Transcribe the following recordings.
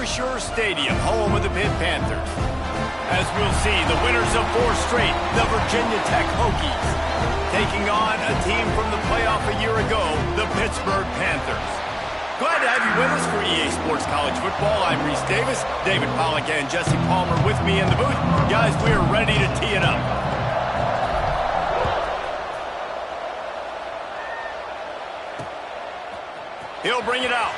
Acrisure Stadium, home of the Pitt Panthers. As we'll see, the winners of 4 straight, the Virginia Tech Hokies, taking on a team from the playoff a year ago, the Pittsburgh Panthers. Glad to have you with us for EA Sports College Football. I'm Reese Davis, David Pollack and Jesse Palmer with me in the booth. Guys, we are ready to tee it up. He'll bring it out.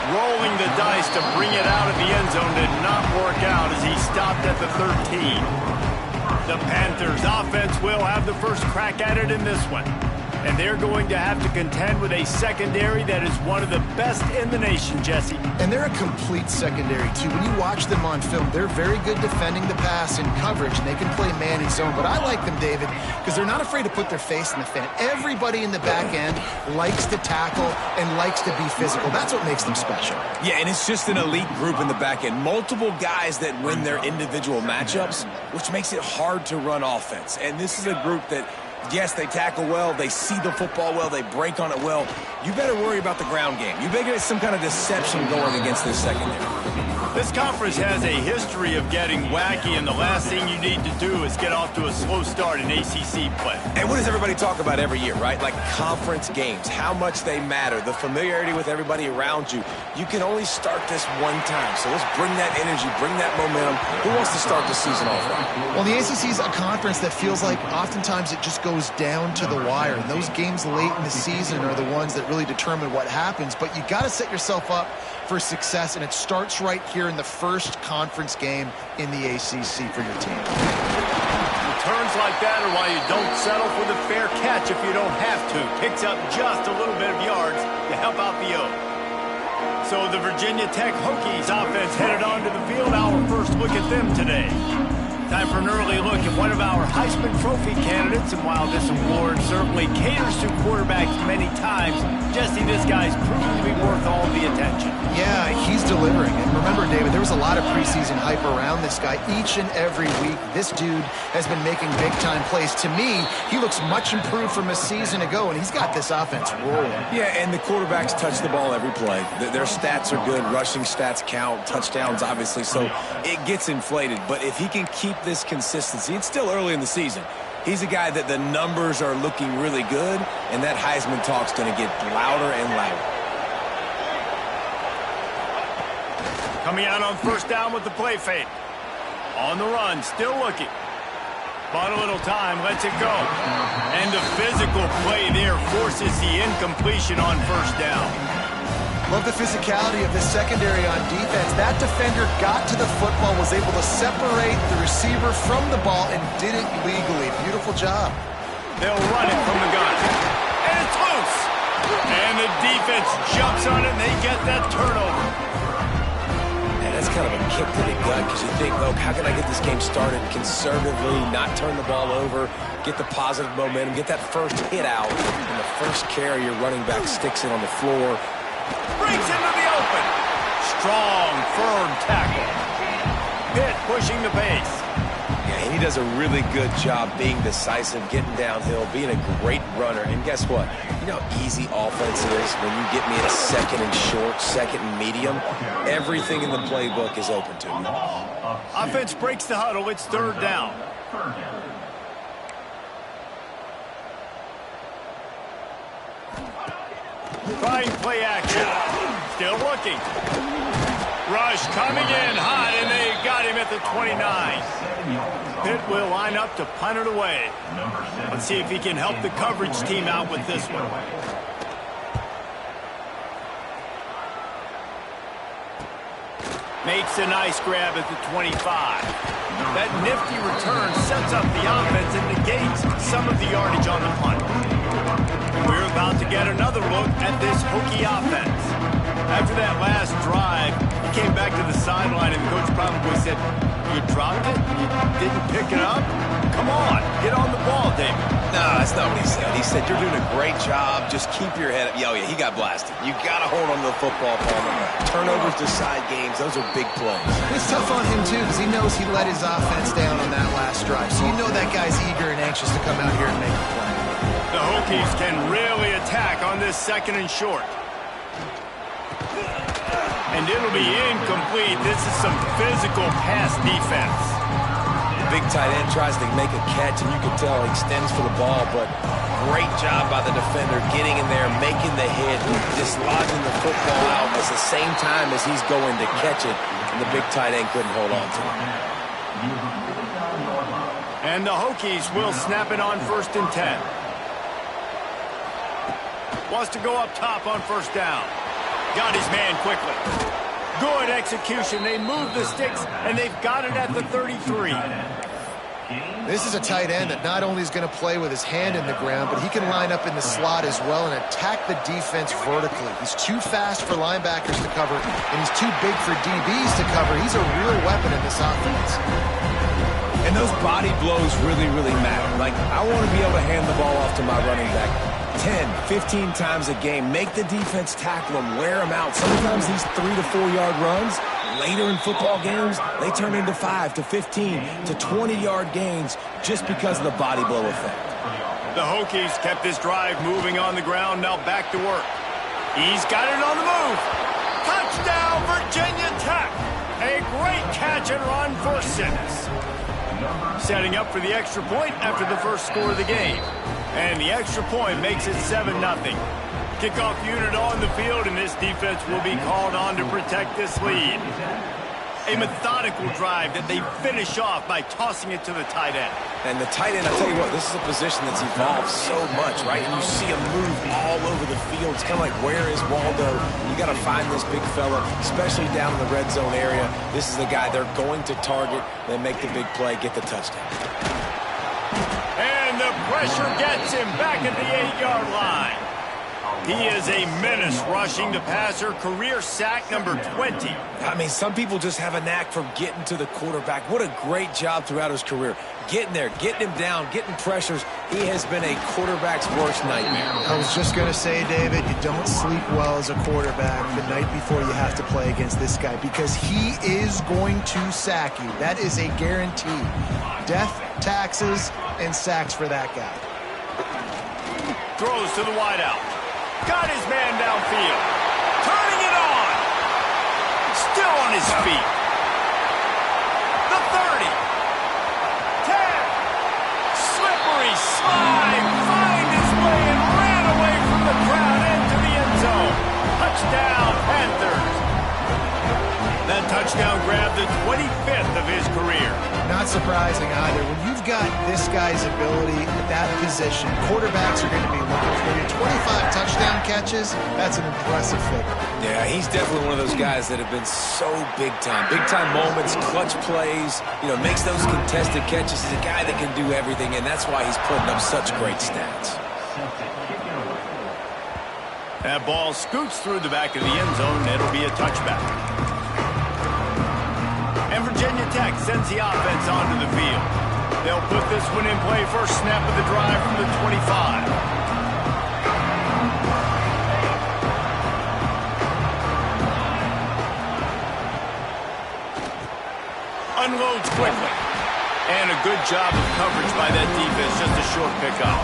Rolling the dice to bring it out of the end zone did not work out as he stopped at the 13. The Panthers offense will have the first crack at it in this one. And they're going to have to contend with a secondary that is one of the best in the nation, Jesse. And they're a complete secondary, too. When you watch them on film, they're very good defending the pass and coverage, and they can play man and zone. But I like them, David, because they're not afraid to put their face in the fan. Everybody in the back end likes to tackle and likes to be physical. That's what makes them special. Yeah, and it's just an elite group in the back end. Multiple guys that win their individual matchups, which makes it hard to run offense. And this is a group that, yes, they tackle well, they see the football well, they break on it well. You better worry about the ground game. You better get some kind of deception going against this secondary. This conference has a history of getting wacky, and the last thing you need to do is get off to a slow start in ACC play. And what does everybody talk about every year, right? Like conference games, how much they matter, the familiarity with everybody around you. You can only start this one time, so let's bring that energy, bring that momentum. Who wants to start the season off right? Well, the ACC is a conference that feels like oftentimes it just goes down to the wire, and those games late in the season are the ones that really determine what happens. But you got to set yourself up for success, and it starts right here in the first conference game in the ACC for your team. Returns like that are why you don't settle for the fair catch if you don't have to. Picks up just a little bit of yards to help out the O. So the Virginia Tech Hokies offense headed onto the field. Our first look at them today. Time for an early look at one of our Heisman Trophy candidates, and while this award certainly caters to quarterbacks many times, Jesse, this guy's proven to be worth all the attention. Yeah, he's delivering. And remember, David, there was a lot of preseason hype around this guy each and every week. This dude has been making big-time plays. To me, he looks much improved from a season ago, and he's got this offense rolling. Yeah, and the quarterbacks touch the ball every play. Their stats are good. Rushing stats count. Touchdowns, obviously, so it gets inflated. But if he can keep this consistency, it's still early in the season. He's a guy that the numbers are looking really good, and that Heisman talk's going to get louder and louder. Coming out on first down with the play fake. On the run, still looking. But a little time, lets it go. And the physical play there forces the incompletion on first down. Love the physicality of this secondary on defense. That defender got to the football, was able to separate the receiver from the ball, and did it legally. Beautiful job. They'll run it from the gun. And it's loose. And the defense jumps on it, and they get that turnover. And that's kind of a kick to the gut, because you think, oh, how can I get this game started conservatively, not turn the ball over, get the positive momentum, get that first hit out, and the first carry, your running back sticks it on the floor. Breaks into the open. Strong, firm tackle. Pitt pushing the pace. Yeah, and he does a really good job being decisive, getting downhill, being a great runner. And guess what? You know how easy offense is when you get me in a second and short, second and medium? Everything in the playbook is open to me. Offense breaks the huddle. It's third down. Trying play action. Still looking. Rush coming in hot, and they got him at the 29. Pitt will line up to punt it away. Let's see if he can help the coverage team out with this one. Makes a nice grab at the 25. That nifty return sets up the offense and negates some of the yardage on the punt. We're about to get another look at this Hokie offense. After that last drive, he came back to the sideline, and the coach probably said, "You dropped it? You didn't pick it up? Come on, get on the ball, David." No, that's not what he said. He said, "You're doing a great job. Just keep your head up." Oh, yeah, he got blasted. You got to hold on to the football, Palmer. Turnovers decide games. Those are big plays. It's tough on him, too, because he knows he let his offense down on that last drive. So you know that guy's eager and anxious to come out here and make a play. The Hokies can really attack on this second and short. And it'll be incomplete. This is some physical pass defense. Big tight end tries to make a catch, and you can tell he extends for the ball, but great job by the defender getting in there, making the hit, dislodging the football out at the same time as he's going to catch it, and the big tight end couldn't hold on to it. And the Hokies will snap it on 1st and 10. Wants to go up top on 1st down. Got his man quickly. Good execution. They move the sticks, and they've got it at the 33. This is a tight end that not only is going to play with his hand in the ground, but he can line up in the slot as well and attack the defense vertically. He's too fast for linebackers to cover, and he's too big for DBs to cover. He's a real weapon in this offense. And those body blows really, really matter. Like, I want to be able to hand the ball off to my running back 10, 15 times a game. Make the defense tackle him, wear him out. Sometimes these 3 to 4 yard runs, later in football games, they turn into 5 to 15 to 20-yard gains just because of the body blow effect. The Hokies kept this drive moving on the ground, now back to work. He's got it on the move. Touchdown, Virginia Tech. A great catch and run for 6. Setting up for the extra point after the first score of the game. And the extra point makes it 7-0. Kickoff unit on the field, and this defense will be called on to protect this lead. A methodical drive that they finish off by tossing it to the tight end. And the tight end, I'll tell you what, this is a position that's evolved so much, right? And you see him move all over the field. It's kind of like, where is Waldo? You got to find this big fella, especially down in the red zone area. This is the guy they're going to target, then make the big play, get the touchdown. And the pressure gets him back at the 8-yard line. He is a menace rushing the passer, career sack number 20. I mean, some people just have a knack for getting to the quarterback. What a great job throughout his career. Getting there, getting him down, getting pressures. He has been a quarterback's worst nightmare. I was just going to say, David, you don't sleep well as a quarterback the night before you have to play against this guy because he is going to sack you. That is a guarantee. Death, taxes, and sacks for that guy. Throws to the wideout. Got his man downfield. Turning it on. Still on his feet. The 30. 10. Slippery slide. Find his way and ran away from the crowd into the end zone. Touchdown, Panthers. That touchdown grabbed the 25th of his career. Not surprising either. When you've got this guy's ability at that position, quarterbacks are going to be looking for you. 25 touchdown catches, that's an impressive figure. Yeah, he's definitely one of those guys that have been so big time. Big time moments, clutch plays, makes those contested catches. He's a guy that can do everything, and that's why he's putting up such great stats. That ball scoots through the back of the end zone, and it'll be a touchback. And Virginia Tech sends the offense onto the field. They'll put this one in play first snap of the drive from the 25. Unloads quickly. And a good job of coverage by that defense, just a short pickup.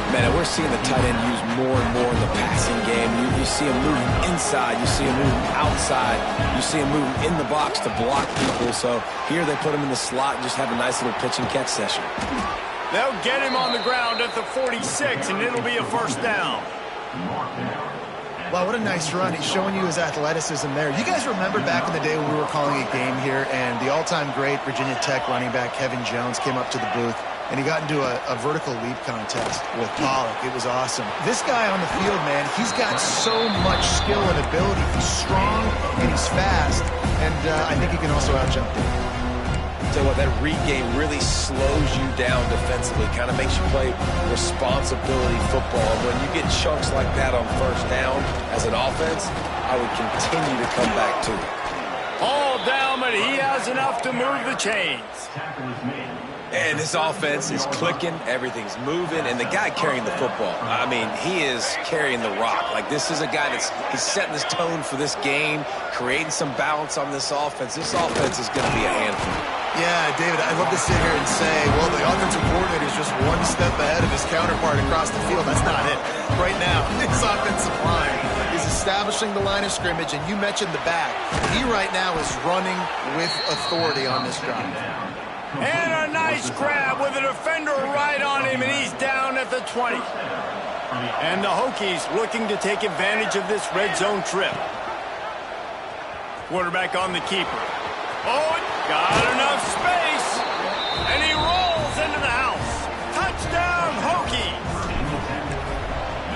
Man, we're seeing the tight end used more and more in the passing game. You see him moving inside. You see him moving outside. You see him moving in the box to block people. So here they put him in the slot and just have a nice little pitch and catch session. They'll get him on the ground at the 46, and it'll be a first down. Wow, what a nice run. He's showing you his athleticism there. You guys remember back in the day when we were calling a game here and the all-time great Virginia Tech running back Kevin Jones came up to the booth and he got into a vertical leap contest with Pollock. It was awesome. This guy on the field, man, he's got so much skill and ability. He's strong and he's fast, and I think he can also out-jump them. Tell you what, that read game really slows you down defensively, kind of makes you play responsibility football. When you get chunks like that on first down as an offense, I would continue to come back to it. All down, but he has enough to move the chains. And this offense is clicking, everything's moving, and the guy carrying the football, I mean, he is carrying the rock. Like, this is a guy he's setting this tone for this game, creating some balance on this offense. This offense is going to be a handful. Yeah, David, I'd love to sit here and say, well, the offensive coordinator is just one step ahead of his counterpart across the field. That's not it. Right now, this offensive line is establishing the line of scrimmage, and you mentioned the back. He right now is running with authority on this drive. And a nice grab with a defender right on him, and he's down at the 20. And the Hokies looking to take advantage of this red zone trip. Quarterback on the keeper. Oh, got enough space. And he rolls into the house. Touchdown, Hokies.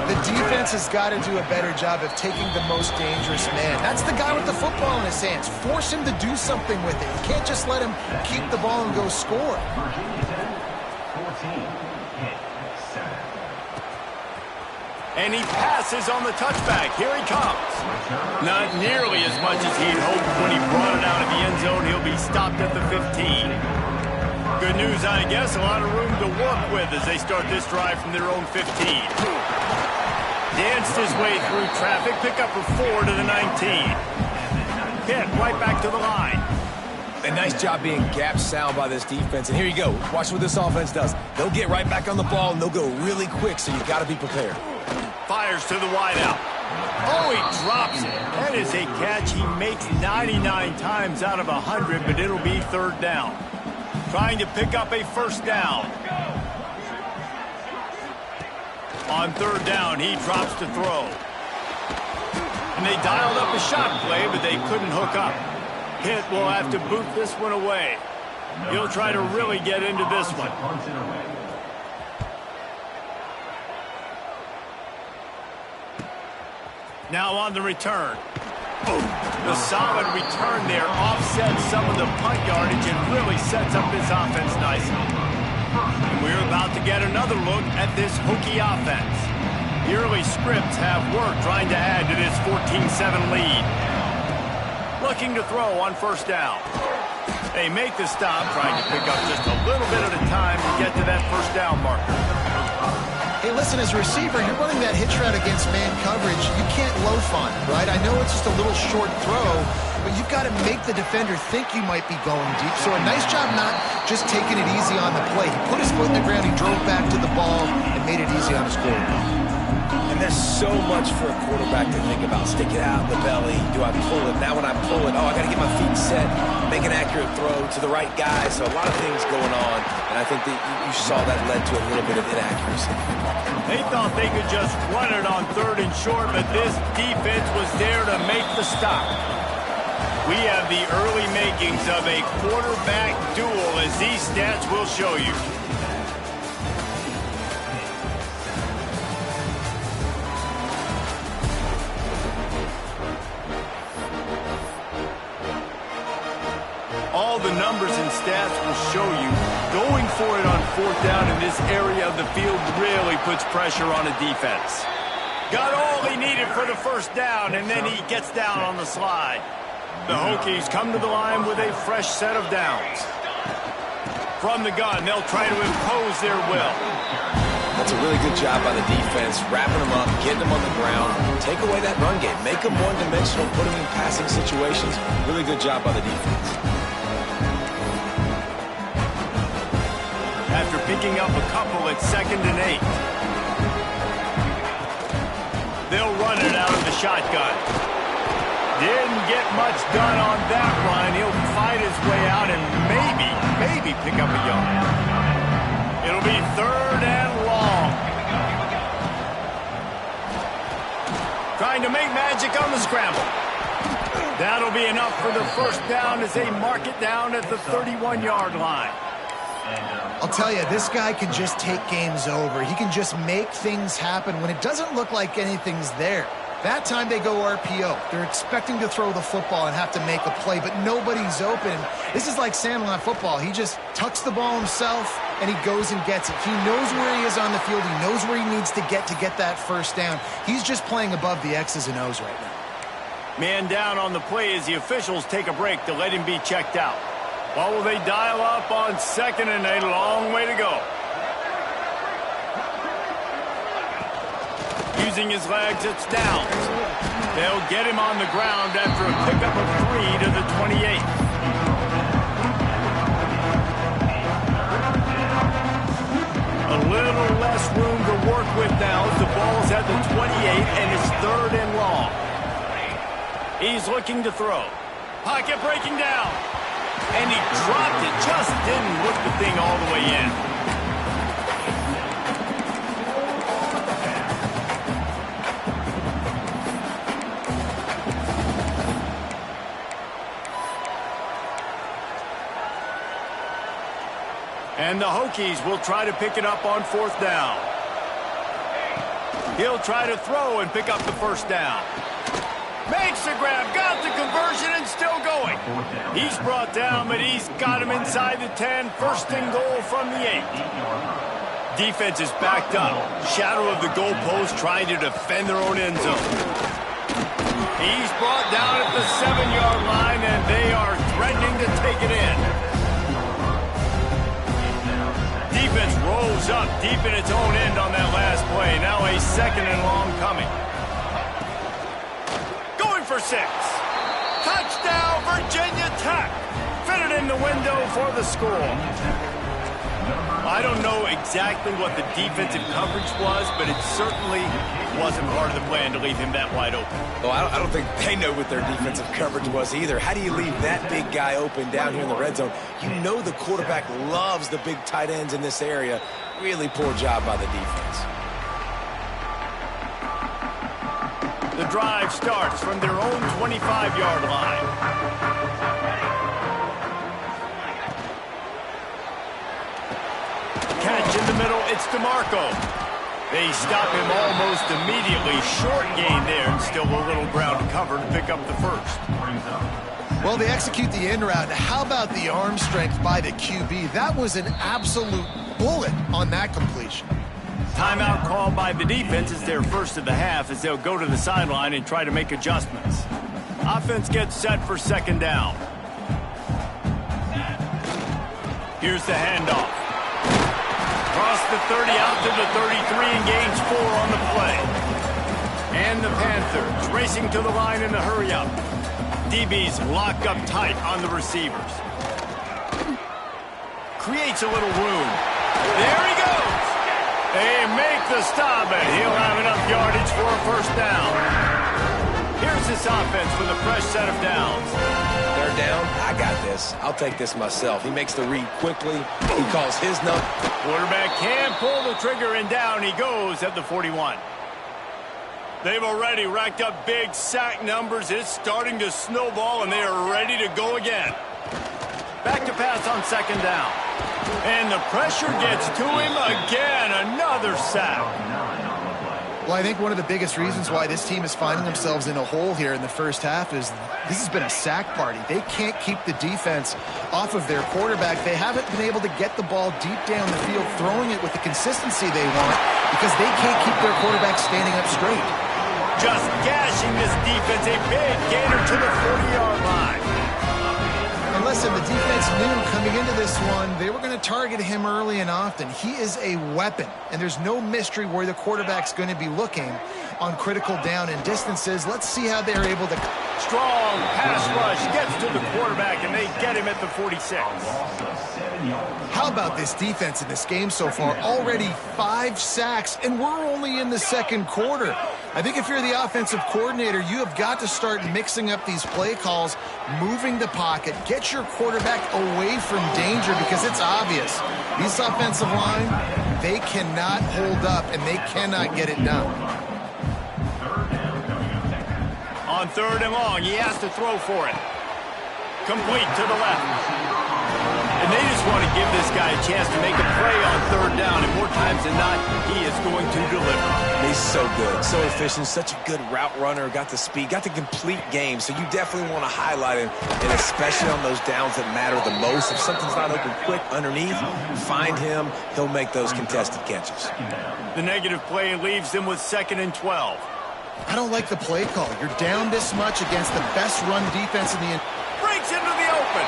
The defense has got to do a better job of taking the most dangerous man. That's the guy with the football in his hands. Force him to do something with it. You can't just let him keep the ball and go score. And he passes on the touchback. Here he comes. Not nearly as much as he'd hoped when he brought it out of the end zone. He'll be stopped at the 15. Good news, I guess. A lot of room to work with as they start this drive from their own 15. Danced his way through traffic. Pick up a 4 to the 19. Pitt right back to the line. A nice job being gap sound by this defense. And here you go. Watch what this offense does. They'll get right back on the ball, and they'll go really quick, so you've got to be prepared. Fires to the wideout. Oh, he drops it. That is a catch he makes 99 times out of 100, but it'll be third down. Trying to pick up a first down. On third down, he drops to throw. And they dialed up a shot play, but they couldn't hook up. Pitt will have to boot this one away. He'll try to really get into this one. Now on the return. The solid return there offsets some of the punt yardage and really sets up this offense nicely. And we're about to get another look at this Hokie offense. The early scripts have work trying to add to this 14-7 lead. Looking to throw on first down. They make the stop, trying to pick up just a little bit at a time to get to that first down marker. Hey, listen, as a receiver, you're running that hitch route against man coverage. You can't loaf on it, right? I know it's just a little short throw, but you've got to make the defender think you might be going deep. So a nice job not just taking it easy on the play. He put his foot in the ground, he drove back to the ball, and made it easy on his quarterback. And there's so much for a quarterback to think about. Stick it out in the belly. Do I pull it? Now when I pull it, I got to get my feet set, make an accurate throw to the right guy. So a lot of things going on, and I think that you saw that led to a little bit of inaccuracy. They thought they could just run it on third and short, but this defense was there to make the stop. We have the early makings of a quarterback duel, as these stats will show you. All the numbers and stats will show you going for it on fourth down in this area of the field really puts pressure on a defense. Got all he needed for the first down, and then he gets down on the slide. The Hokies come to the line with a fresh set of downs. From the gun, they'll try to impose their will. That's a really good job by the defense, wrapping them up, getting them on the ground, take away that run game, make them one-dimensional, put them in passing situations. Really good job by the defense. After picking up a couple at 2nd and 8. They'll run it out of the shotgun. Didn't get much done on that run. He'll fight his way out and maybe pick up a yard. It'll be third and long. Trying to make magic on the scramble. That'll be enough for the first down as they mark it down at the 31-yard line. I'll tell you, this guy can just take games over. He can just make things happen when it doesn't look like anything's there. That time they go RPO. They're expecting to throw the football and have to make a play, but nobody's open. This is like Sandlot football. He just tucks the ball himself, and he goes and gets it. He knows where he is on the field. He knows where he needs to get that first down. He's just playing above the X's and O's right now. Man down on the play as the officials take a break to let him be checked out. What will they dial up on 2nd and 8? A long way to go. Using his legs, it's down. They'll get him on the ground after a pickup of 3 to the 28. A little less room to work with now as the ball's at the 28 and it's third and long. He's looking to throw. Pocket breaking down. And he dropped it. Just didn't look the thing all the way in. And the Hokies will try to pick it up on 4th down. He'll try to throw and pick up the 1st down. Makes the grab, got the conversion, and still going. He's brought down, but he's got him inside the 10. 1st and goal from the 8. Defense is backed up. Shadow of the goalpost trying to defend their own end zone. He's brought down at the 7-yard line, and they are threatening to take it in. Defense rolls up deep in its own end on that last play. Now a 2nd and long coming. Going for 6. Touchdown, Virginia Tech. Fitted in the window for the score. I don't know exactly what the defensive coverage was, but it certainly wasn't part of the plan to leave him that wide open. Well, I don't think they know what their defensive coverage was either. How do you leave that big guy open down here in the red zone? You know the quarterback loves the big tight ends in this area. Really poor job by the defense. The drive starts from their own 25-yard line. Catch in the middle, it's DeMarco. They stop him almost immediately. Short gain there, and still a little ground to cover to pick up the 1st. Well, they execute the in route. How about the arm strength by the QB? That was an absolute bullet on that completion. Timeout called by the defense is their 1st of the half as they'll go to the sideline and try to make adjustments. Offense gets set for 2nd down. Here's the handoff. Across the 30 out to the 33 and gains 4 on the play. And the Panthers racing to the line in the hurry-up. DBs locked up tight on the receivers. Creates a little room. There he goes. They make the stop, and he'll have enough yardage for a 1st down. Here's this offense with a fresh set of downs. They're down. I got this. I'll take this myself. He makes the read quickly. He calls his number. Quarterback can pull the trigger, and down he goes at the 41. They've already racked up big sack numbers. It's starting to snowball, and they are ready to go again. Back to pass on 2nd down. And the pressure gets to him again. Another sack. Well, I think one of the biggest reasons why this team is finding themselves in a hole here in the 1st half is this has been a sack party. They can't keep the defense off of their quarterback. They haven't been able to get the ball deep down the field, throwing it with the consistency they want because they can't keep their quarterback standing up straight. Just gashing this defense, a big gainer to the 40-yard line. And listen, the defense knew coming into this one, they were going to target him early and often. He is a weapon, and there's no mystery where the quarterback's going to be looking on critical down and distances. Let's see how they're able to... Strong pass rush gets to the quarterback, and they get him at the 46. How about this defense in this game so far? Already 5 sacks, and we're only in the 2nd quarter. I think if you're the offensive coordinator, you have got to start mixing up these play calls, moving the pocket, get your quarterback away from danger because it's obvious. This offensive line, they cannot hold up, and they cannot get it done. On 3rd and long, he has to throw for it. Complete to the left. And they just want to give this guy a chance to make a play on 3rd down, and more times than not, he is going to deliver. He's so good, so efficient, such a good route runner, got the speed, got the complete game, so you definitely want to highlight him, and especially on those downs that matter the most. If something's not open quick underneath, find him, he'll make those contested catches. The negative play leaves them with 2nd and 12. I don't like the play call. You're down this much against the best run defense in the... Breaks into the open.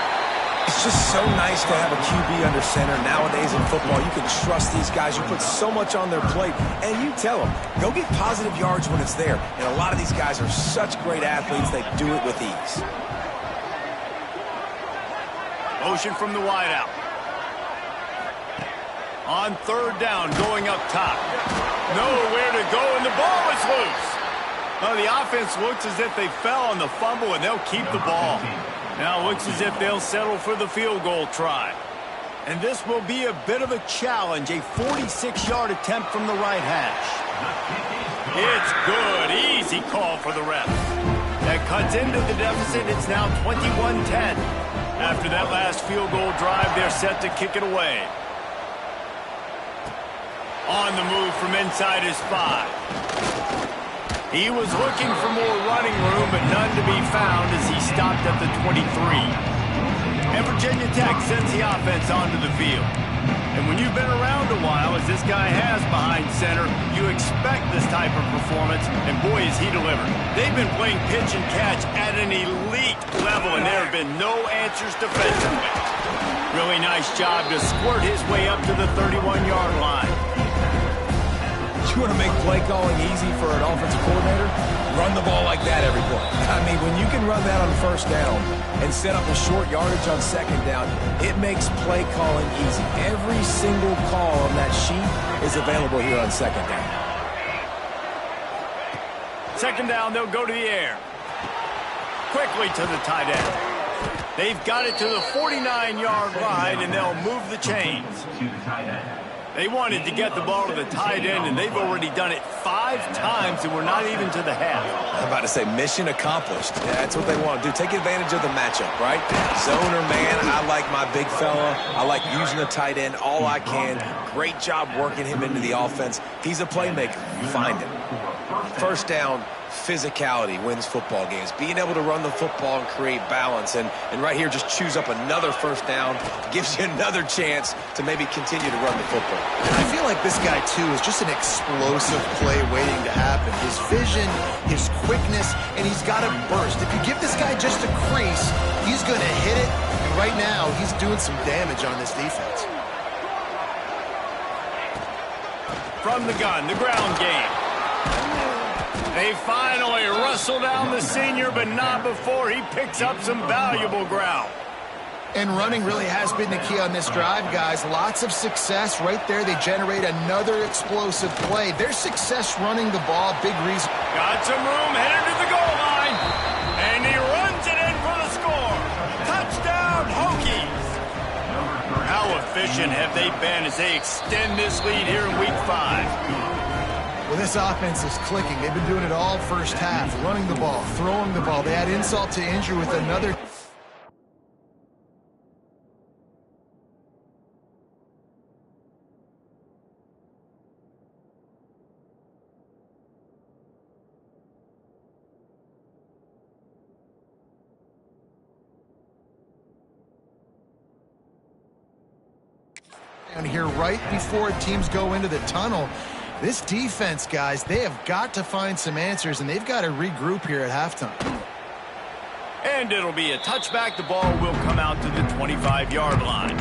It's just so nice to have a QB under center. Nowadays in football, you can trust these guys. You put so much on their plate, and you tell them, go get positive yards when it's there. And a lot of these guys are such great athletes, they do it with ease. Motion from the wideout. On 3rd down, going up top. Nowhere to go, and the ball is loose. Well, the offense looks as if they fell on the fumble, and they'll keep the ball. Now it looks as if they'll settle for the field goal try. And this will be a bit of a challenge, a 46-yard attempt from the right hash. It's good. Easy call for the ref. That cuts into the deficit. It's now 21-10. After that last field goal drive, they're set to kick it away. On the move from inside his 5. He was looking for more running room, but none to be found as he stopped at the 23. And Virginia Tech sends the offense onto the field. And when you've been around a while, as this guy has behind center, you expect this type of performance, and boy, has he delivered. They've been playing pitch and catch at an elite level, and there have been no answers defensively. Really nice job to squirt his way up to the 31-yard line. You want to make play calling easy for an offensive coordinator? Run the ball like that every play. I mean, when you can run that on first down and set up a short yardage on second down, it makes play calling easy. Every single call on that sheet is available here on second down. Second down, they'll go to the air. Quickly to the tight end. They've got it to the 49-yard line, and they'll move the chains. They wanted to get the ball to the tight end, and they've already done it 5 times, and we're not even to the half. I'm about to say mission accomplished. Yeah, that's what they want to do. Take advantage of the matchup, right? Zone or man, I like my big fella. I like using the tight end all I can. Great job working him into the offense. He's a playmaker. Find him. First down, physicality wins football games. Being able to run the football and create balance. And right here, just choose up another first down. Gives you another chance to maybe continue to run the football. I feel like this guy, too, is just an explosive play waiting to happen. His vision, his quickness, and he's got a burst. If you give this guy just a crease, he's going to hit it. And right now, he's doing some damage on this defense. From the gun, the ground game. They finally wrestle down the senior, but not before he picks up some valuable ground. And running really has been the key on this drive, guys. Lots of success right there. They generate another explosive play. Their success running the ball, big reason. Got some room, headed to the goal line. And he runs it in for the score. Touchdown, Hokies. How efficient have they been as they extend this lead here in Week 5? Well, this offense is clicking. They've been doing it all first half, running the ball, throwing the ball. They had insult to injury with another. Down here right before teams go into the tunnel. This defense, guys, they have got to find some answers, and they've got to regroup here at halftime. And it'll be a touchback. The ball will come out to the 25-yard line.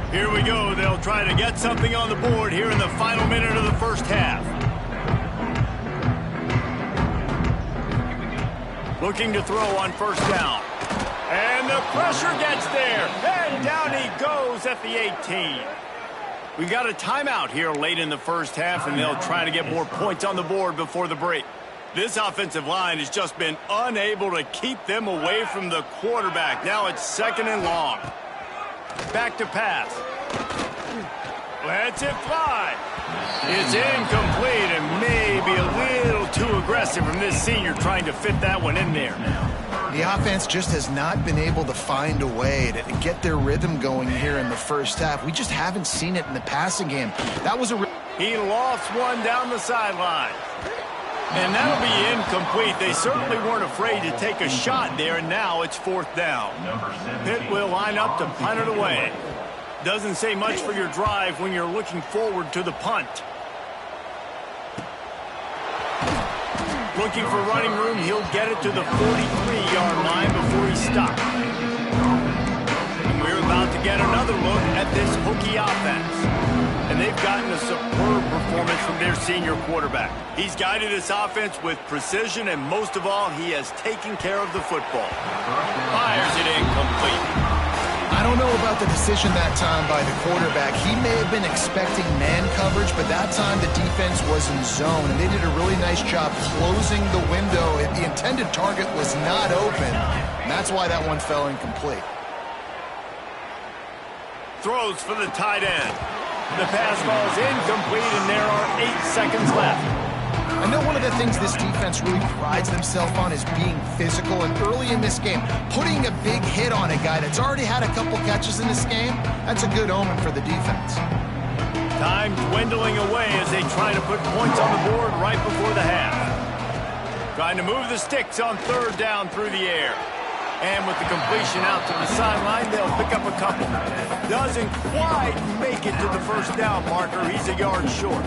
Here we go. They'll try to get something on the board here in the final minute of the first half. Looking to throw on first down. And the pressure gets there. And down he goes at the 18. We've got a timeout here late in the first half, and they'll try to get more points on the board before the break. This offensive line has just been unable to keep them away from the quarterback. Now it's second and long. Back to pass. Lets it fly. It's incomplete and maybe a little too aggressive from this senior trying to fit that one in there. The offense just has not been able to find a way to get their rhythm going here in the first half. We just haven't seen it in the passing game. That was a... He lofts one down the sideline. And that'll be incomplete. They certainly weren't afraid to take a shot there, and now it's fourth down. Pitt will line up to punt it away. Doesn't say much for your drive when you're looking forward to the punt. Looking for running room, he'll get it to the 43-yard line before he stops. And we're about to get another look at this Hokie offense. And they've gotten a superb performance from their senior quarterback. He's guided this offense with precision, and most of all, he has taken care of the football. Fires it incomplete. I don't know about the decision that time by the quarterback. He may have been expecting man coverage, but that time the defense was in zone, and they did a really nice job closing the window. The intended target was not open, and that's why that one fell incomplete. Throws for the tight end. The pass ball's incomplete, and there are 8 seconds left. I know one of the things this defense really prides themselves on is being physical, and early in this game, putting a big hit on a guy that's already had a couple catches in this game, that's a good omen for the defense. Time dwindling away as they try to put points on the board right before the half. Trying to move the sticks on 3rd down through the air. And with the completion out to the sideline, they'll pick up a couple. Doesn't quite make it to the 1st down marker. He's a yard short.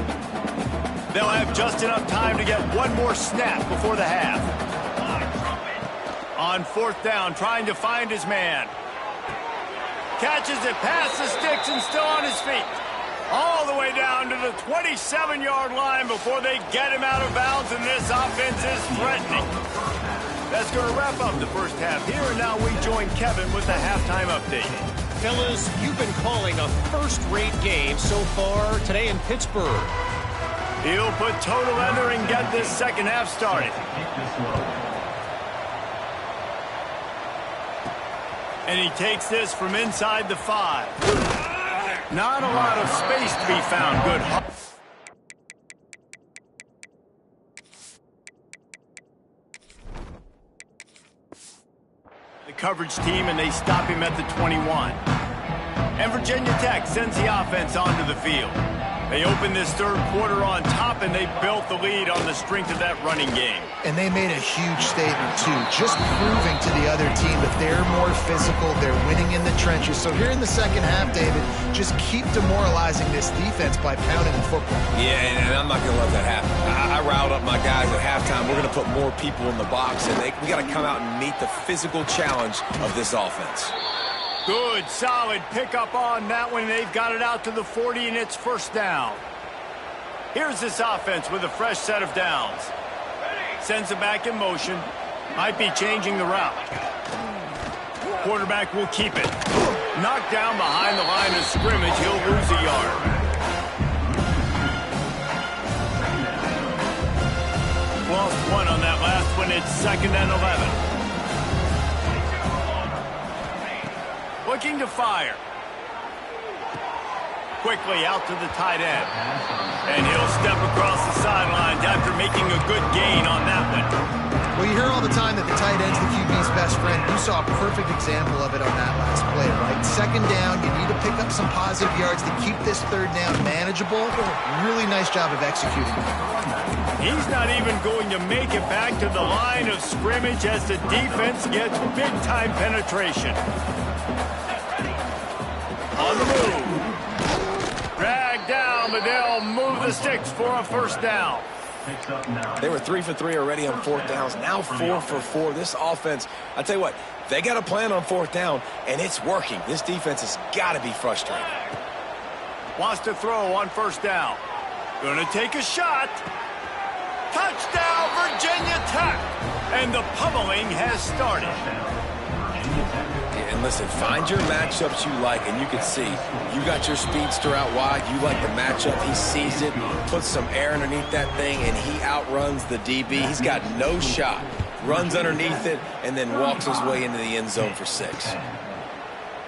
They'll have just enough time to get one more snap before the half. On 4th down, trying to find his man. Catches it past the sticks and still on his feet. All the way down to the 27-yard line before they get him out of bounds, and this offense is threatening. That's going to wrap up the first half here, and now we join Kevin with the halftime update. Fellas, you've been calling a first-rate game so far today in Pittsburgh. He'll put total under and get this second half started. And he takes this from inside the 5. Not a lot of space to be found. Good. The coverage team, and they stop him at the 21. And Virginia Tech sends the offense onto the field. They opened this 3rd quarter on top, and they built the lead on the strength of that running game. And they made a huge statement, too, just proving to the other team that they're more physical, they're winning in the trenches. So here in the second half, David, just keep demoralizing this defense by pounding the football. Yeah, and I'm not going to let that happen. I riled up my guys at halftime. We're going to put more people in the box, and we got to come out and meet the physical challenge of this offense. Good, solid pickup on that one. They've got it out to the 40, and it's 1st down. Here's this offense with a fresh set of downs. Sends it back in motion. Might be changing the route. Quarterback will keep it. Knocked down behind the line of scrimmage. He'll lose a yard. Lost 1 on that last one. It's 2nd and 11. Looking to fire. Quickly out to the tight end. And he'll step across the sidelines after making a good gain on that one. Well, you hear all the time that the tight end's the QB's best friend. You saw a perfect example of it on that last play, right? 2nd down, you need to pick up some positive yards to keep this 3rd down manageable. Really nice job of executing. He's not even going to make it back to the line of scrimmage as the defense gets big-time penetration. On the move. Dragged down, but they'll move the sticks for a 1st down. They were 3 for 3 already on 4th downs. Now 4 for 4. This offense, I tell you what, they got a plan on 4th down, and it's working. This defense has got to be frustrated. Wants to throw on 1st down. Gonna take a shot. Touchdown, Virginia Tech. And the pummeling has started. And listen, find your matchups you like, and you can see you got your speedster out wide. You like the matchup. He sees it, puts some air underneath that thing, and he outruns the DB. He's got no shot. Runs underneath it, and then walks his way into the end zone for 6.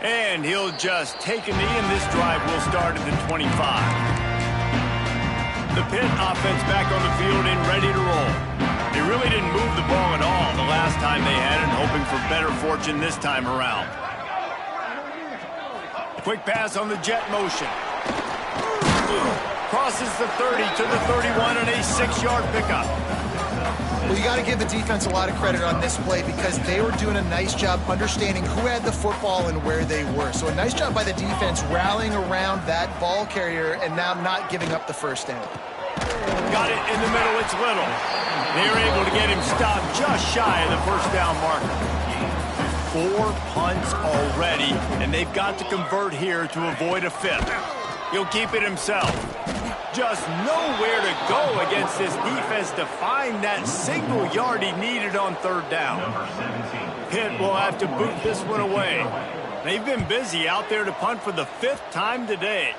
And he'll just take a knee, and this drive will start at the 25. The Pitt offense back on the field and ready to roll. They really didn't move the ball at all the last time they had it, hoping for better fortune this time around. Quick pass on the jet motion. Crosses the 30 to the 31 and a 6-yard pickup. Well, you got to give the defense a lot of credit on this play because they were doing a nice job understanding who had the football and where they were. So a nice job by the defense rallying around that ball carrier and now not giving up the 1st down. Got it in the middle. It's Little. They were able to get him stopped just shy of the 1st down marker. 4 punts already, and they've got to convert here to avoid a 5th. He'll keep it himself. Just nowhere to go against this defense to find that single yard he needed on 3rd down. Pitt will have to boot this one away. They've been busy out there to punt for the 5th time today.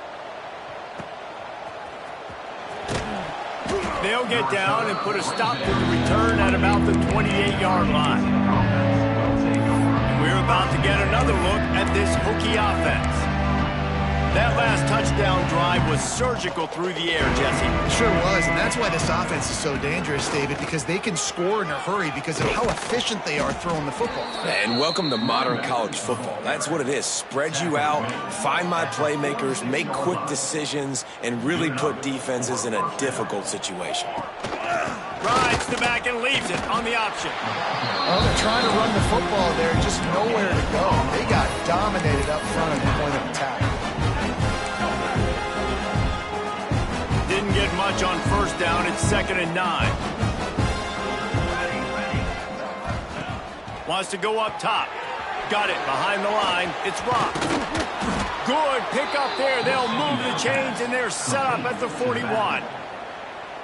They'll get down and put a stop to the return at about the 28-yard line. And we're about to get another look at this Hokie offense. That last touchdown drive was surgical through the air, Jesse. It sure was, and that's why this offense is so dangerous, David, because they can score in a hurry because of how efficient they are throwing the football. And welcome to modern college football. That's what it is. Spread you out, find my playmakers, make quick decisions, and really put defenses in a difficult situation. Rides the back and leaves it on the option. Well, they're trying to run the football there, just nowhere to go. They got dominated up front at the point of attack. Didn't get much on first down. It's 2nd and 9. Wants to go up top. Got it behind the line. It's Rock. Good pick up there. They'll move the chains, and they're set up at the 41.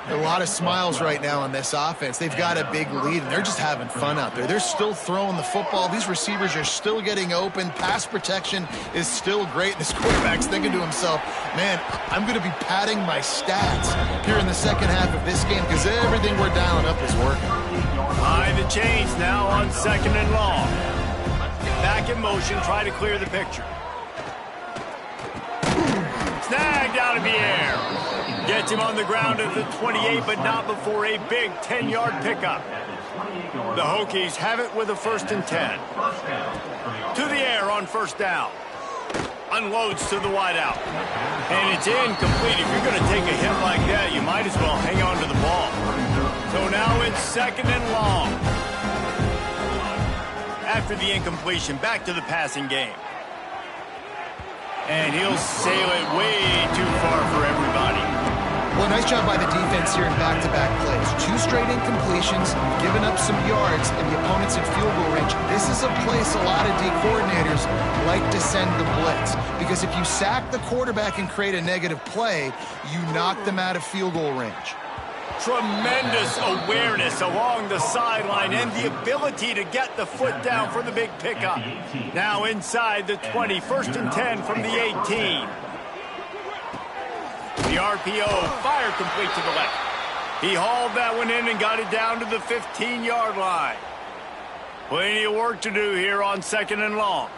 A lot of smiles right now on this offense. They've got a big lead, and they're just having fun out there. They're still throwing the football. These receivers are still getting open. Pass protection is still great. This quarterback's thinking to himself, man, I'm going to be padding my stats here in the second half of this game because everything we're dialing up is working. Behind the chains now on 2nd and long. Back in motion, try to clear the picture. Snagged out of the air. Gets him on the ground at the 28, but not before a big 10-yard pickup. The Hokies have it with a 1st and 10. To the air on first down. Unloads to the wideout. And it's incomplete. If you're going to take a hit like that, you might as well hang on to the ball. So now it's 2nd and long. After the incompletion, back to the passing game. And he'll sail it way too far for everybody. Well, nice job by the defense here in back-to-back plays. 2 straight incompletions, giving up some yards, and the opponent's in field goal range. This is a place a lot of D coordinators like to send the blitz, because if you sack the quarterback and create a negative play, you knock them out of field goal range. Tremendous awareness along the sideline and the ability to get the foot down for the big pickup. Now inside the 20, 1st and 10 from the 18. The RPO, fire complete to the left. He hauled that one in and got it down to the 15-yard line. Plenty of work to do here on 2nd and long.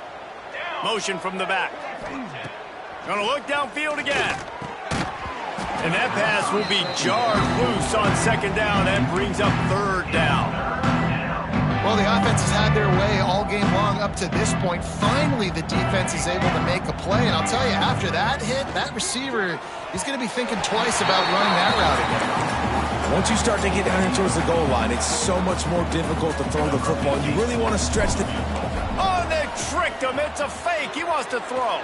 Motion from the back. Gonna look downfield again. And that pass will be jarred loose on 2nd down. That brings up 3rd down. Well, the offense has had their way all game long up to this point. Finally, the defense is able to make a play. And I'll tell you, after that hit, that receiver is going to be thinking twice about running that route again. Once you start to get down towards the goal line, it's so much more difficult to throw the football. You really want to stretch the... Oh, they tricked him. It's a fake. He wants to throw.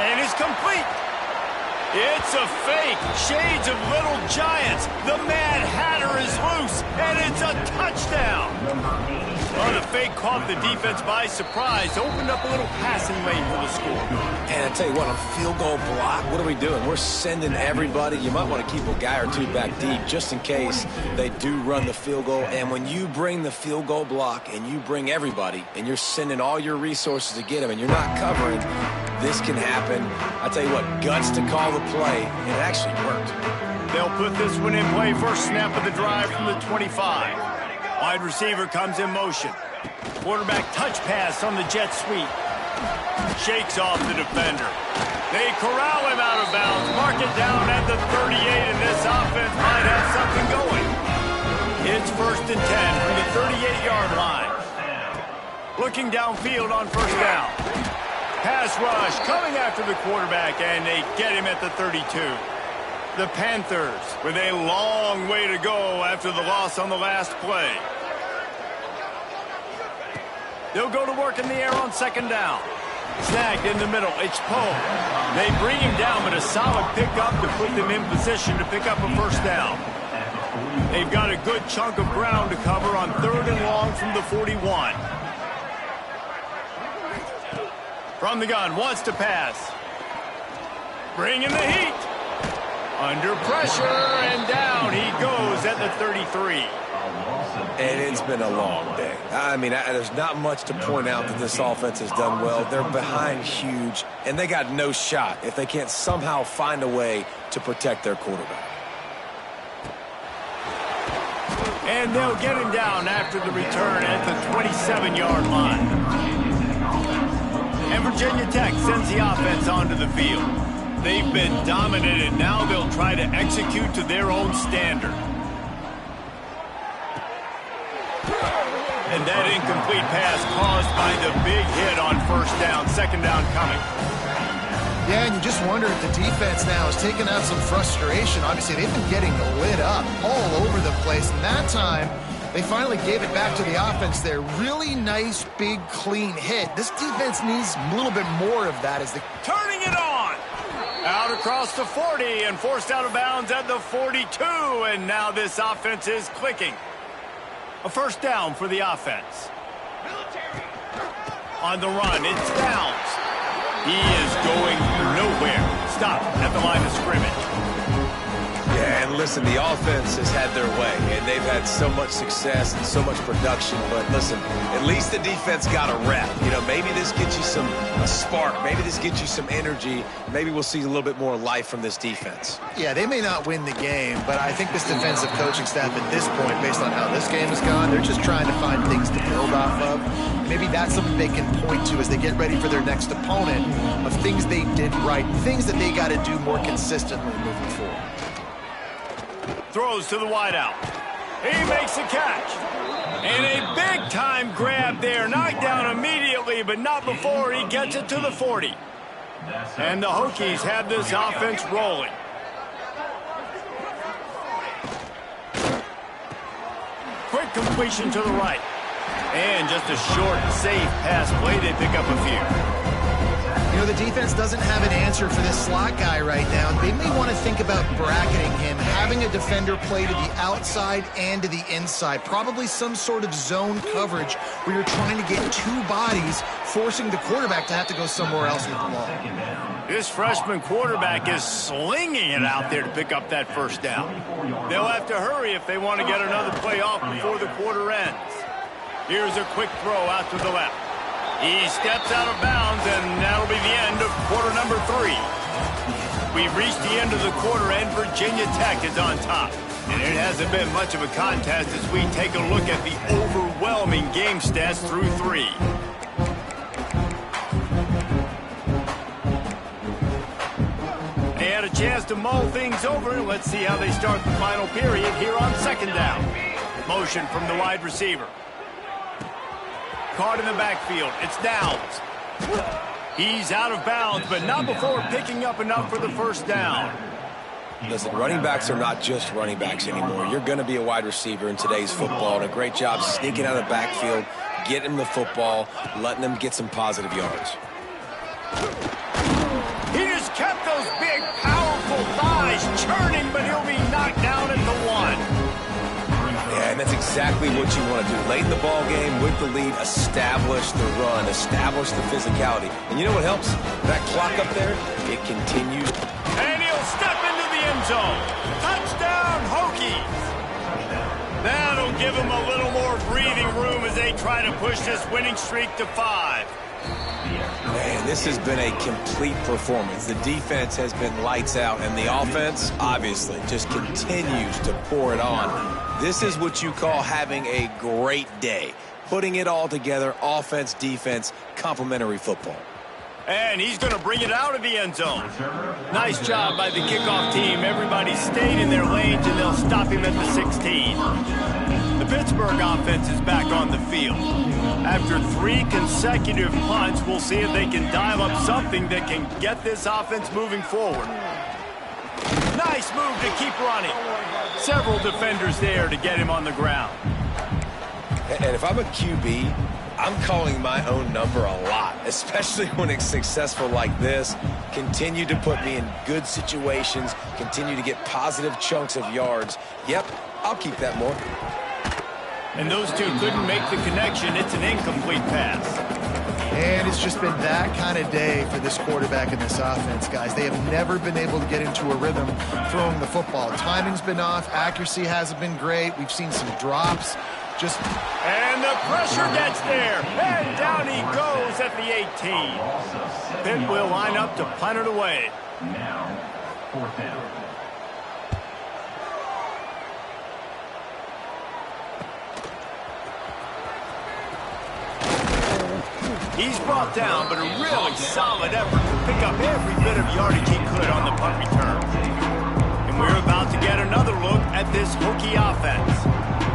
And it's complete. It's a fake. Shades of Little Giants. The Mad Hatter is loose, and it's a touchdown. Well, the fake caught the defense by surprise. Opened up a little passing lane for the score. And I tell you what, on field goal block, what are we doing? We're sending everybody. You might want to keep a guy or 2 back deep just in case they do run the field goal. And when you bring the field goal block and you bring everybody and you're sending all your resources to get them and you're not covering, this can happen. I tell you what, guts to call the play, and it actually worked. They'll put this one in play. First snap of the drive from the 25. Wide receiver comes in motion. Quarterback touch pass on the jet sweep. Shakes off the defender. They corral him out of bounds. Mark it down at the 38, and this offense might have something going. It's 1st and 10 from the 38-yard line. Looking downfield on first down. Pass rush coming after the quarterback, and they get him at the 32. The Panthers with a long way to go after the loss on the last play. They'll go to work in the air on 2nd down. Snagged in the middle. It's Poe. They bring him down, but a solid pickup to put them in position to pick up a 1st down. They've got a good chunk of ground to cover on 3rd and long from the 41. From the gun, wants to pass. Bringing the heat. Under pressure, and down he goes at the 33. And it's been a long day. I mean, there's not much to point out that this offense has done well. They're behind huge, and they got no shot if they can't somehow find a way to protect their quarterback. And they'll get him down after the return at the 27-yard line. And Virginia Tech sends the offense onto the field. They've been dominated. Now they'll try to execute to their own standard. And that incomplete pass caused by the big hit on first down. Second down coming. Yeah, and you just wonder if the defense now has taken out some frustration. Obviously, they've been getting lit up all over the place. And that time, they finally gave it back to the offense there. Really nice, big, clean hit. This defense needs a little bit more of that as they... Turning it on! Out across the 40 and forced out of bounds at the 42. And now this offense is clicking. A first down for the offense. On the run, it's Downs. He is going nowhere. Stop at the line of scrimmage. Yeah, and listen, the offense has had their way, and they've had so much success and so much production. But listen, at least the defense got a rep. You know, maybe this gets you a spark. Maybe this gets you some energy. Maybe we'll see a little bit more life from this defense. Yeah, they may not win the game, but I think this defensive coaching staff at this point, based on how this game has gone, they're just trying to find things to build off of. Maybe that's something they can point to as they get ready for their next opponent, of things they did right, things that they got to do more consistently moving forward. Throws to the wideout. He makes the catch. And a big-time grab there. Knocked down immediately, but not before he gets it to the 40. And the Hokies have this offense rolling. Quick completion to the right. And just a short, safe pass play. They pick up a few. You know, the defense doesn't have an answer for this slot guy right now. They may want to think about bracketing him, having a defender play to the outside and to the inside. Probably some sort of zone coverage where you're trying to get two bodies, forcing the quarterback to have to go somewhere else with the ball. This freshman quarterback is slinging it out there to pick up that first down. They'll have to hurry if they want to get another play off before the quarter ends. Here's a quick throw out to the left. He steps out of bounds, and that'll be the end of quarter number 3. We've reached the end of the quarter, and Virginia Tech is on top. And it hasn't been much of a contest as we take a look at the overwhelming game stats through 3. They had a chance to mull things over. Let's see how they start the final period here on second down. Motion from the wide receiver. Caught in the backfield. It's Downs. He's out of bounds, but not before picking up enough for the first down. Listen, running backs are not just running backs anymore. You're going to be a wide receiver in today's football, and a great job sneaking out of the backfield, getting the football, letting them get some positive yards. He just kept those big, powerful thighs churning, but he'll be knocked down at the 1. Yeah, and that's exactly what you want to do. Late in the ball game with the lead, establish the run, establish the physicality. And you know what helps? That clock up there, it continues. And he'll step into the end zone. Touchdown, Hokies. That'll give him a little more breathing room as they try to push this winning streak to 5. Man, this has been a complete performance. The defense has been lights out, and the offense, obviously, just continues to pour it on. This is what you call having a great day. Putting it all together, offense, defense, complementary football. And he's going to bring it out of the end zone. Nice job by the kickoff team. Everybody stayed in their lanes, and they'll stop him at the 16. The Pittsburgh offense is back on the field. After 3 consecutive punts, we'll see if they can dial up something that can get this offense moving forward. Nice move to keep running. Several defenders there to get him on the ground. And if I'm a QB, I'm calling my own number a lot, especially when it's successful like this. Continue to put me in good situations, continue to get positive chunks of yards. Yep, I'll keep that more. And those two couldn't make the connection. It's an incomplete pass. And it's just been that kind of day for this quarterback and this offense, guys. They have never been able to get into a rhythm throwing the football. Timing's been off. Accuracy hasn't been great. We've seen some drops. And the pressure gets there. And down he goes at the 18. Pitt will line up to punt it away. Now, 4th down. He's brought down, but a really solid effort to pick up every bit of yardage he could on the punt return. And we're about to get another look at this Hokie offense.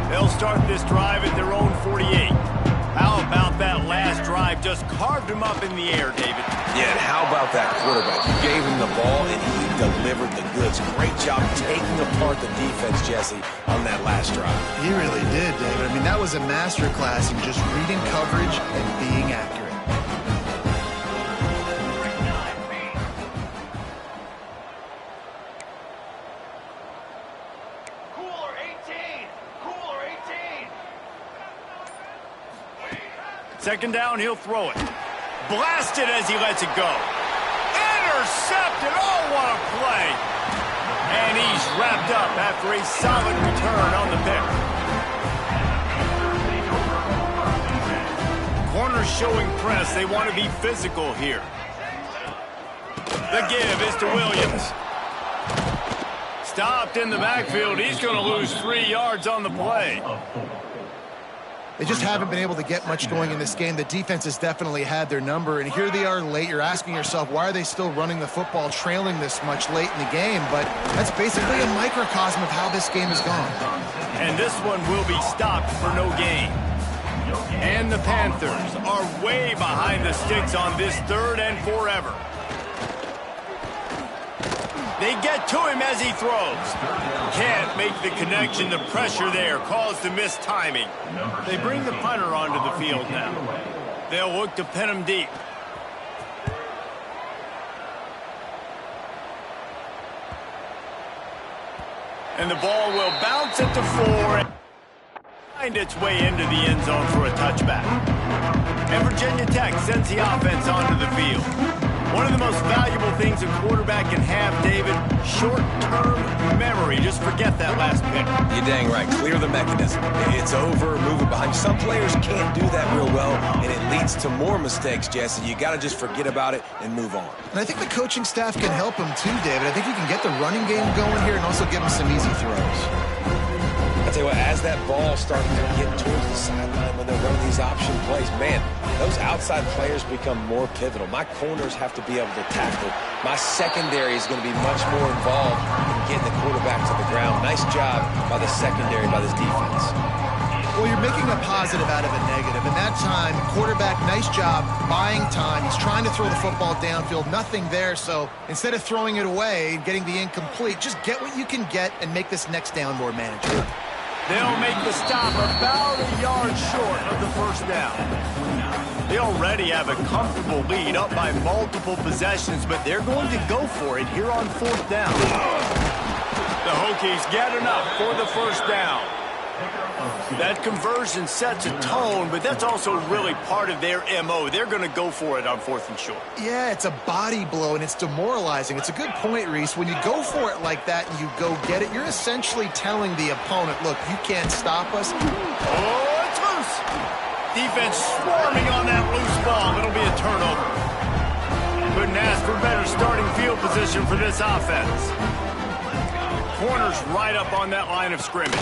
They'll start this drive at their own 48. How about that last drive? Just carved him up in the air, David. Yeah, and how about that quarterback? You gave him the ball, and he delivered the goods. Great job taking apart the defense, Jesse, on that last drive. He really did, David. I mean, that was a masterclass in just reading coverage and being accurate. Second down, he'll throw it. Blasted as he lets it go. Intercepted. Oh, what a play. And he's wrapped up after a solid return on the pick. Corners showing press. They want to be physical here. The give is to Williams. Stopped in the backfield. He's going to lose 3 yards on the play. They just haven't been able to get much going in this game. The defense has definitely had their number, and here they are late. You're asking yourself, why are they still running the football, trailing this much late in the game? But that's basically a microcosm of how this game has gone. And this one will be stopped for no gain. And the Panthers are way behind the sticks on this 3rd and forever. They get to him as he throws. Can't make the connection. The pressure there caused the missed timing. They bring the punter onto the field now. They'll look to pin him deep. And the ball will bounce it to 4 and find its way into the end zone for a touchback. And Virginia Tech sends the offense onto the field. One of the most valuable things a quarterback can have, David, short-term memory. Just forget that last pick. You're dang right. Clear the mechanism. It's over, move it behind. Some players can't do that real well, and it leads to more mistakes, Jesse. You got to just forget about it and move on. And I think the coaching staff can help him too, David. I think you can get the running game going here and also give him some easy throws. I tell you what, as that ball starting to get towards the sideline when they're running these option plays, man, those outside players become more pivotal. My corners have to be able to tackle. My secondary is going to be much more involved in getting the quarterback to the ground. Nice job by the secondary, by this defense. Well, you're making a positive out of a negative. In that time, quarterback, nice job buying time. He's trying to throw the football downfield. Nothing there, so instead of throwing it away and getting the incomplete, just get what you can get and make this next down more manageable. They'll make the stop about a yard short of the first down. They already have a comfortable lead up by multiple possessions, but they're going to go for it here on 4th down. The Hokies get enough for the first down. That conversion sets a tone, but that's also really part of their MO. They're going to go for it on 4th and short. Yeah, it's a body blow, and it's demoralizing. It's a good point, Reese. When you go for it like that and you go get it, you're essentially telling the opponent, look, you can't stop us. Oh, it's loose. Defense swarming on that loose ball. It'll be a turnover. Couldn't ask for better starting field position for this offense. Corners right up on that line of scrimmage.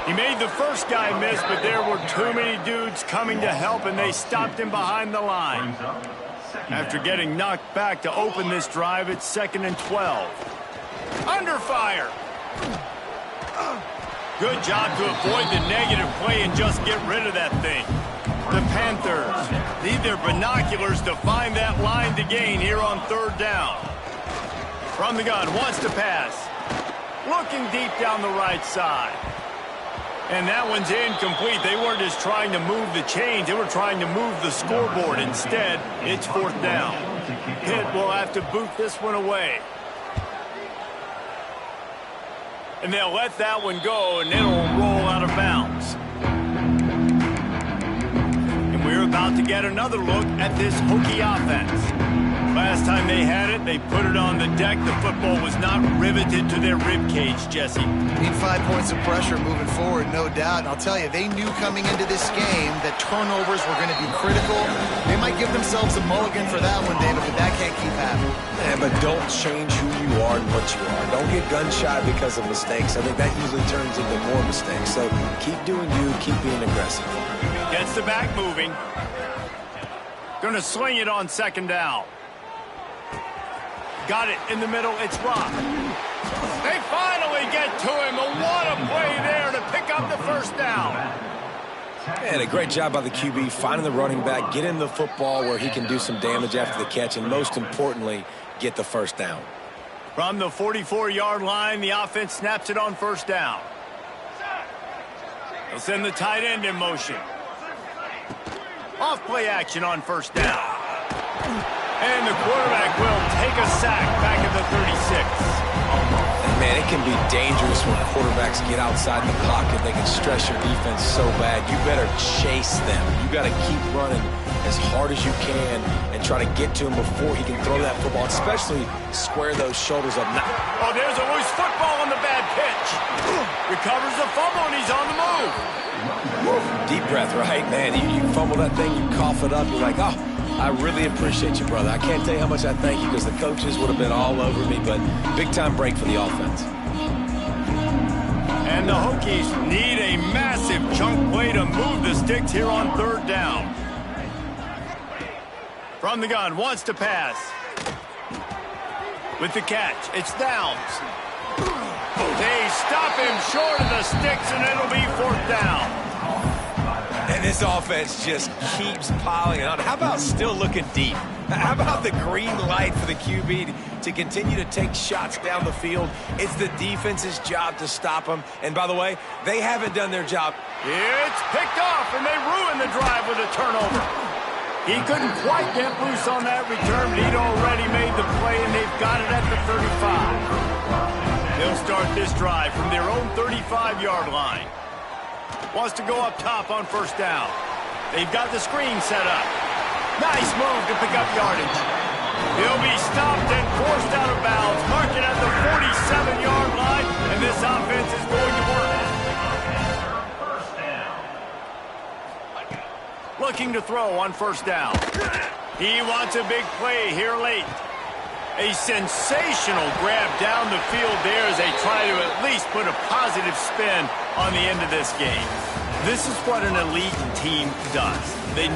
He made the first guy miss, but there were too many dudes coming to help, and they stopped him behind the line. After getting knocked back to open this drive, it's 2nd and 12. Under fire. Good job to avoid the negative play and just get rid of that thing. The Panthers need their binoculars to find that line to gain here on 3rd down. From the gun, wants to pass. Looking deep down the right side. And that one's incomplete. They weren't just trying to move the chains. They were trying to move the scoreboard. Instead, it's 4th down. Pitt will have to boot this one away. And they'll let that one go, and it'll roll out of bounds. And about to get another look at this Hokie offense. Last time they had it, they put it on the deck. The football was not riveted to their rib cage, Jesse. Need 5 points of pressure moving forward, no doubt. And I'll tell you, they knew coming into this game that turnovers were going to be critical. They might give themselves a mulligan for that one, David, but that can't keep happening. Yeah, but don't change who you are and what you are. Don't get gun-shy because of mistakes. I think that usually turns into more mistakes. So keep doing you, keep being aggressive. Gets the back moving. Going to sling it on second down. Got it in the middle. It's Rock. They finally get to him. What a play there to pick up the first down. And a great job by the QB finding the running back, getting the football where he can do some damage after the catch, and most importantly, get the first down. From the 44-yard line, the offense snaps it on first down. They'll send the tight end in motion. Off play action on first down. And the quarterback will take a sack back at the 36. Man, it can be dangerous when quarterbacks get outside the pocket. They can stress your defense so bad. You better chase them. You got to keep running as hard as you can and try to get to him before he can throw that football, especially square those shoulders up. Oh, there's a loose football on the bad pitch. Recovers the fumble, and he's on the move. Deep breath, right, man? You fumble that thing, you cough it up, you're like, oh, I really appreciate you, brother. I can't tell you how much I thank you because the coaches would have been all over me, but big-time break for the offense. And the Hokies need a massive chunk play to move the sticks here on third down. From the gun, wants to pass. With the catch, it's Downs. They stop him short of the sticks, and it'll be fourth down. And this offense just keeps piling on. How about still looking deep? How about the green light for the QB to continue to take shots down the field? It's the defense's job to stop them. And by the way, they haven't done their job. It's picked off, and they ruin the drive with a turnover. He couldn't quite get loose on that return, but he'd already made the play, and they've got it at the 35. They'll start this drive from their own 35-yard line. Wants to go up top on first down. They've got the screen set up. Nice move to pick up yardage. He'll be stopped and forced out of bounds. Mark it at the 47-yard line, and this offense is going to work. Looking to throw on first down. He wants a big play here late. A sensational grab down the field there as they try to at least put a positive spin on the end of this game. This is what an elite team does. They know